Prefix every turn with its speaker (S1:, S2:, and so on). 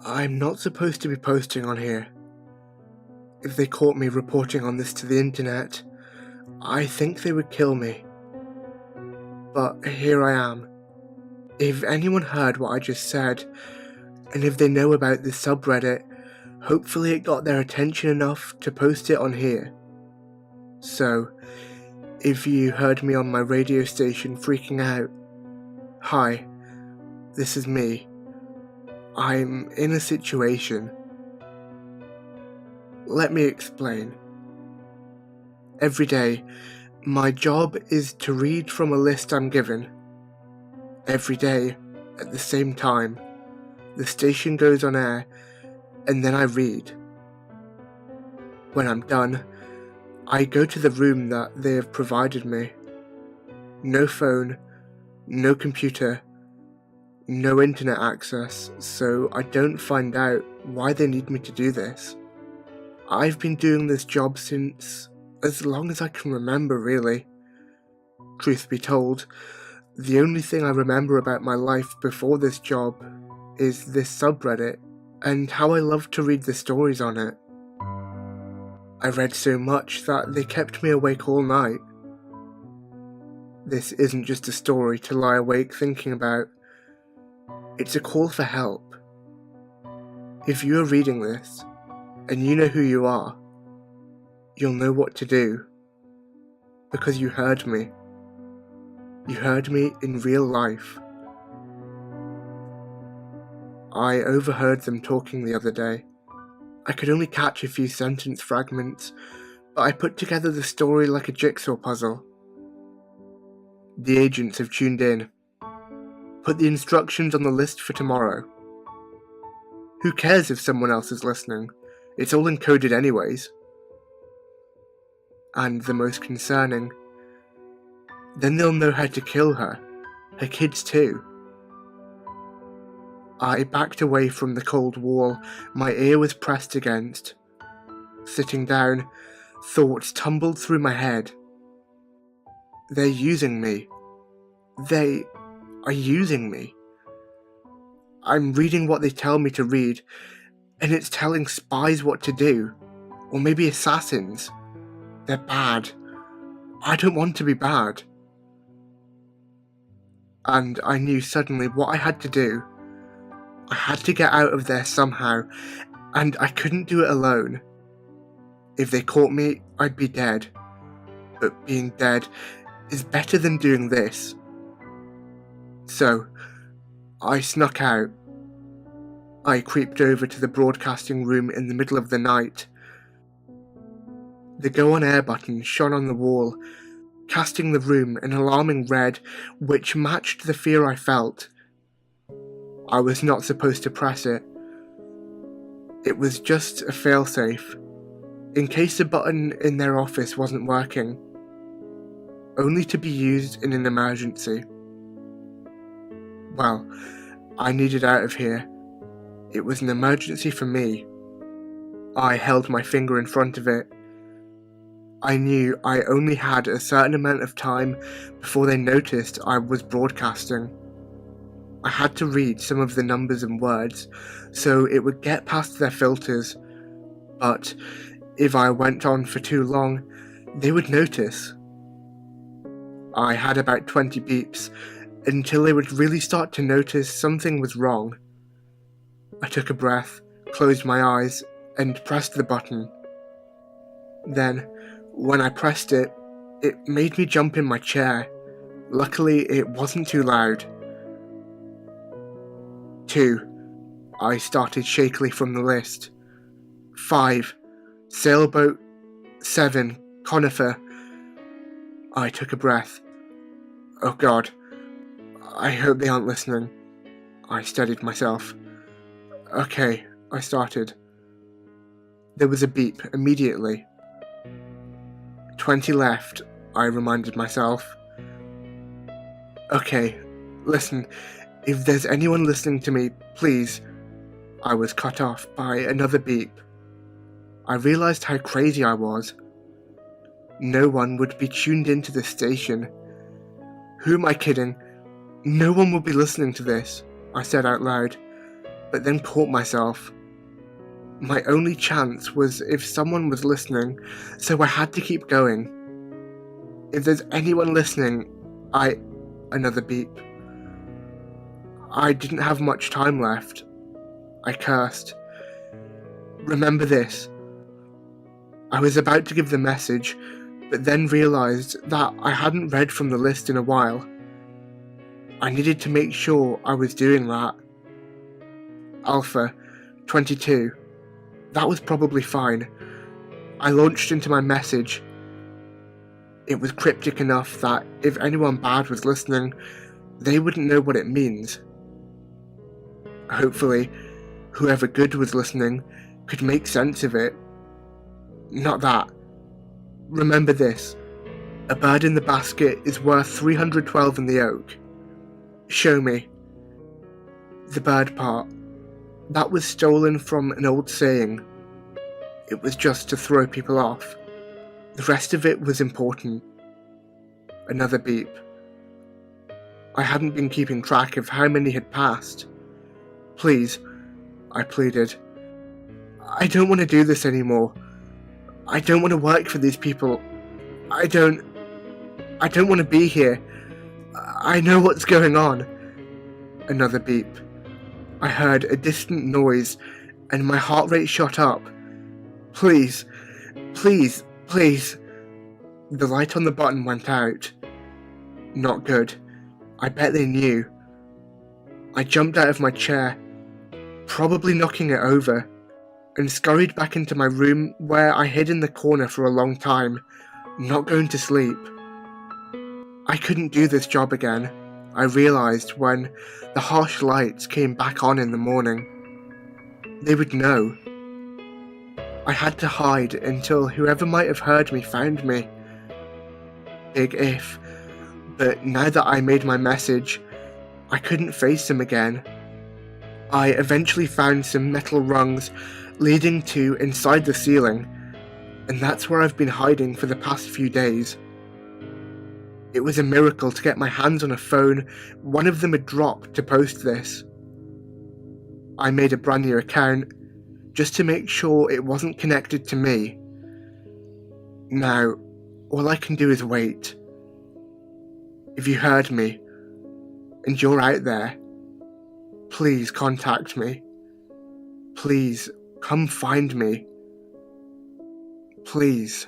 S1: I'm not supposed to be posting on here. If they caught me reporting on this to the internet, I think they would kill me. But here I am. If anyone heard what I just said, and if they know about this subreddit, hopefully it got their attention enough to post it on here. So, if you heard me on my radio station freaking out, hi, this is me. I'm in a situation. Let me explain. Every day, my job is to read from a list I'm given. Every day, at the same time, the station goes on air, and then I read. When I'm done, I go to the room that they have provided me. No phone, no computer, no internet access, so I don't find out why they need me to do this. I've been doing this job since as long as I can remember, really. Truth be told, the only thing I remember about my life before this job is this subreddit and how I love to read the stories on it. I read so much that they kept me awake all night. This isn't just a story to lie awake thinking about. It's a call for help. If you are reading this, and you know who you are, you'll know what to do. Because you heard me. You heard me in real life. I overheard them talking the other day. I could only catch a few sentence fragments, but I put together the story like a jigsaw puzzle. The agents have tuned in. Put the instructions on the list for tomorrow. Who cares if someone else is listening? It's all encoded anyways. And the most concerning, then they'll know how to kill her kids too. I backed away from the cold wall my ear was pressed against. Sitting down, thoughts tumbled through my head. They're using me. They are using me. I'm reading what they tell me to read, and it's telling spies what to do. Or maybe assassins. They're bad. I don't want to be bad. And I knew suddenly what I had to do. I had to get out of there somehow, and I couldn't do it alone. If they caught me, I'd be dead. But being dead is better than doing this. So, I snuck out. I creeped over to the broadcasting room in the middle of the night. The go on air button shone on the wall, casting the room an alarming red which matched the fear I felt. I was not supposed to press it. It was just a failsafe, in case the button in their office wasn't working, only to be used in an emergency. Well, I needed out of here. It was an emergency for me. I held my finger in front of it. I knew I only had a certain amount of time before they noticed I was broadcasting. I had to read some of the numbers and words, so it would get past their filters, but if I went on for too long, they would notice. I had about 20 beeps, until they would really start to notice something was wrong. I took a breath, closed my eyes, and pressed the button. Then, when I pressed it, it made me jump in my chair. Luckily, it wasn't too loud. 2. I started shakily from the list. 5. Sailboat. 7. Conifer. I took a breath. Oh God. I hope they aren't listening. I steadied myself. Okay, I started. There was a beep immediately. 20 left, I reminded myself. Okay, listen, if there's anyone listening to me, please. I was cut off by another beep. I realized how crazy I was. No one would be tuned into this station. Who am I kidding? No one will be listening to this, I said out loud. but then caught myself. My only chance was if someone was listening, so I had to keep going. If there's anyone listening, Another beep. I didn't have much time left. I cursed. Remember this. I was about to give the message, but then realised that I hadn't read from the list in a while. I needed to make sure I was doing that. Alpha, 22. That was probably fine. I launched into my message. It was cryptic enough that if anyone bad was listening, they wouldn't know what it means. Hopefully, whoever good was listening could make sense of it. Not that. Remember this. A bird in the basket is worth 312 in the oak. Show me. The bird part. That was stolen from an old saying. It was just to throw people off. The rest of it was important. Another beep. I hadn't been keeping track of how many had passed. Please, I pleaded. I don't want to do this anymore. I don't want to work for these people. I don't want to be here. I know what's going on. Another beep. I heard a distant noise and my heart rate shot up. Please, please, please. The light on the button went out. Not good. I bet they knew. I jumped out of my chair, probably knocking it over, and scurried back into my room where I hid in the corner for a long time, not going to sleep. I couldn't do this job again, I realised when the harsh lights came back on in the morning. They would know. I had to hide until whoever might have heard me found me. Big if, but now that I made my message, I couldn't face them again. I eventually found some metal rungs leading to inside the ceiling, and that's where I've been hiding for the past few days. It was a miracle to get my hands on a phone one of them had dropped to post this. I made a brand new account, just to make sure it wasn't connected to me. Now, all I can do is wait. If you heard me, and you're out there, please contact me. Please, come find me. Please.